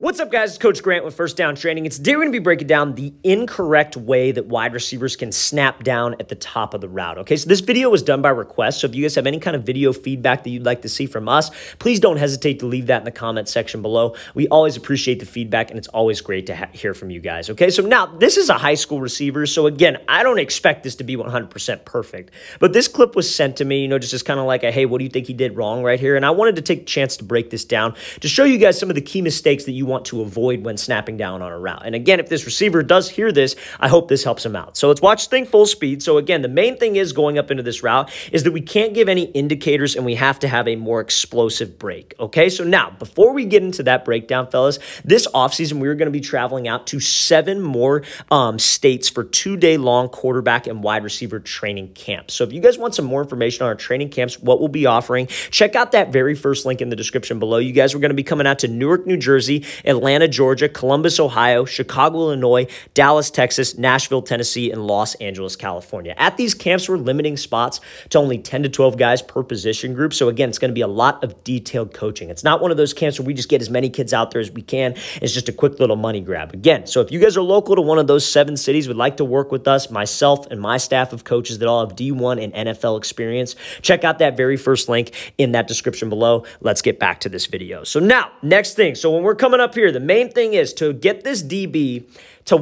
What's up, guys? It's Coach Grant with First Down Training. Today we're going to be breaking down the incorrect way that wide receivers can snap down at the top of the route. Okay, so this video was done by request, so if you guys have any kind of video feedback that you'd like to see from us, please don't hesitate to leave that in the comment section below. We always appreciate the feedback, and it's always great to hear from you guys. Okay, so now this is a high school receiver, so again, I don't expect this to be 100% perfect, but this clip was sent to me, just as kind of like a, hey, what do you think he did wrong right here? And I wanted to take a chance to break this down to show you guys some of the key mistakes that you want to avoid when snapping down on a route. And again, if this receiver does hear this, I hope this helps him out. So let's watch this thing full speed. So again, the main thing is going up into this route is that we can't give any indicators and we have to have a more explosive break. Okay, so now before we get into that breakdown, fellas, this offseason we're going to be traveling out to 7 more states for 2-day-long quarterback and wide receiver training camps. So if you guys want some more information on our training camps, what we'll be offering, check out that very first link in the description below. You guys are going to be coming out to Newark, New Jersey, Atlanta, Georgia, Columbus, Ohio, Chicago, Illinois, Dallas, Texas, Nashville, Tennessee, and Los Angeles, California. At these camps, we're limiting spots to only 10 to 12 guys per position group. So again, it's going to be a lot of detailed coaching. It's not one of those camps where we just get as many kids out there as we can. It's just a quick little money grab. Again, so if you guys are local to one of those 7 cities, would like to work with us, myself and my staff of coaches that all have D1 and NFL experience, check out that very first link in that description below. Let's get back to this video. So now, next thing. So when we're coming up here, the main thing is to get this DB to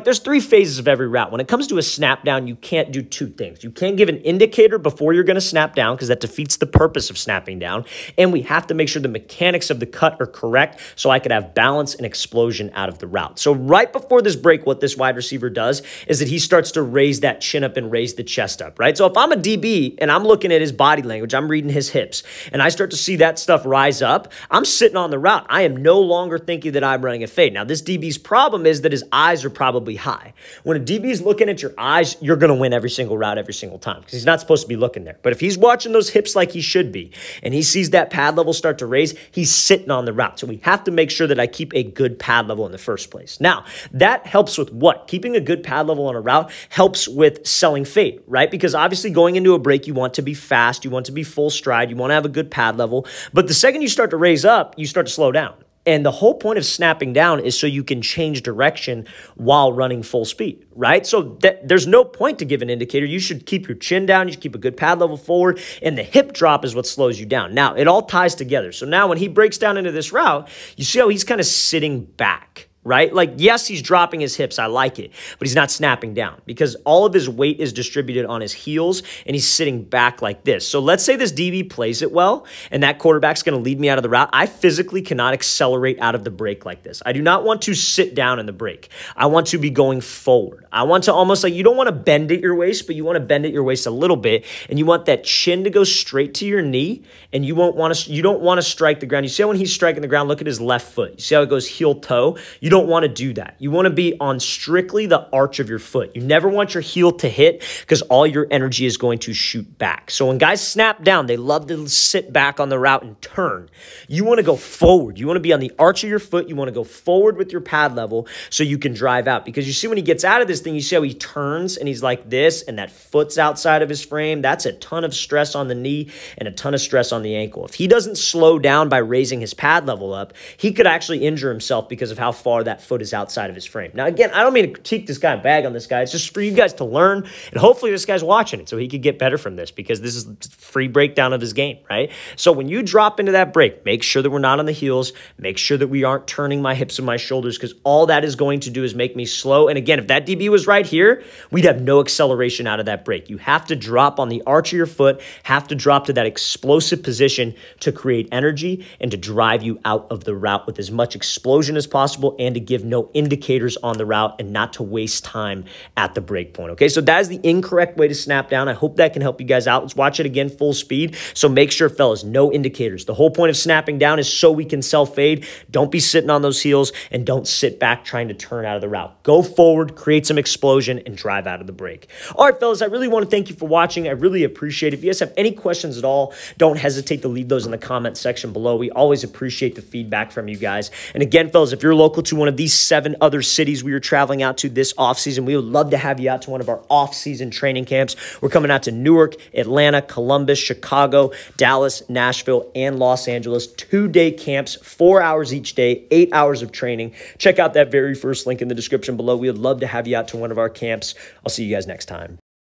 there's 3 phases of every route. When it comes to a snap down, you can't do 2 things. You can't give an indicator before you're going to snap down because that defeats the purpose of snapping down. And we have to make sure the mechanics of the cut are correct so I could have balance and explosion out of the route. So right before this break, what this wide receiver does is that he starts to raise that chin up and raise the chest up, right? So if I'm a DB and I'm looking at his body language, I'm reading his hips, and I start to see that stuff rise up, I'm sitting on the route. I am no longer thinking that I'm running a fade. Now, this DB's problem is that his eyes are probably high. When a DB is looking at your eyes, you're going to win every single route every single time because he's not supposed to be looking there. But if he's watching those hips like he should be and he sees that pad level start to raise, he's sitting on the route. So we have to make sure that I keep a good pad level in the first place. Now, that helps with what? Keeping a good pad level on a route helps with selling fade, right? Because obviously going into a break, you want to be fast, you want to be full stride, you want to have a good pad level. But the second you start to raise up, you start to slow down. And the whole point of snapping down is so you can change direction while running full speed, right? So there's no point to give an indicator. You should keep your chin down. You should keep a good pad level forward. And the hip drop is what slows you down. Now, it all ties together. So now when he breaks down into this route, you see how he's kind of sitting back, right? Like, yes, he's dropping his hips. I like it. But he's not snapping down because all of his weight is distributed on his heels and he's sitting back like this. So let's say this DB plays it well and that quarterback's going to lead me out of the route. I physically cannot accelerate out of the break like this. I do not want to sit down in the break. I want to be going forward. I want to almost like, you don't want to bend at your waist, but you want to bend at your waist a little bit and you want that chin to go straight to your knee and you don't want to strike the ground. You see how when he's striking the ground, look at his left foot. You see how it goes heel toe? You don't want to do that. You want to be on strictly the arch of your foot. You never want your heel to hit because all your energy is going to shoot back. So when guys snap down, they love to sit back on the route and turn. You want to go forward. You want to be on the arch of your foot. You want to go forward with your pad level so you can drive out. Because you see when he gets out of this thing, you see how he turns and he's like this and that foot's outside of his frame. That's a ton of stress on the knee and a ton of stress on the ankle. If he doesn't slow down by raising his pad level up, he could actually injure himself because of how far that foot is outside of his frame. Now, again, I don't mean to critique this guy and bag on this guy. It's just for you guys to learn, and hopefully this guy's watching it so he could get better from this because this is a free breakdown of his game, right? So when you drop into that break, make sure that we're not on the heels. Make sure that we aren't turning my hips and my shoulders because all that is going to do is make me slow. And again, if that DB was right here, we'd have no acceleration out of that break. You have to drop on the arch of your foot, have to drop to that explosive position to create energy and to drive you out of the route with as much explosion as possible and to give no indicators on the route and not to waste time at the break point. Okay, so that is the incorrect way to snap down. I hope that can help you guys out. Let's watch it again full speed. So make sure, fellas, no indicators. The whole point of snapping down is so we can sell fade. Don't be sitting on those heels and don't sit back trying to turn out of the route. Go forward, create some explosion, and drive out of the break. All right, fellas, I really want to thank you for watching. I really appreciate it. If you guys have any questions at all, don't hesitate to leave those in the comment section below. We always appreciate the feedback from you guys. And again, fellas, if you're local to to one of these 7 other cities we are traveling out to this offseason, we would love to have you out to one of our off-season training camps. We're coming out to Newark, Atlanta, Columbus, Chicago, Dallas, Nashville, and Los Angeles. 2-day camps, 4 hours each day, 8 hours of training. Check out that very first link in the description below. We would love to have you out to one of our camps. I'll see you guys next time.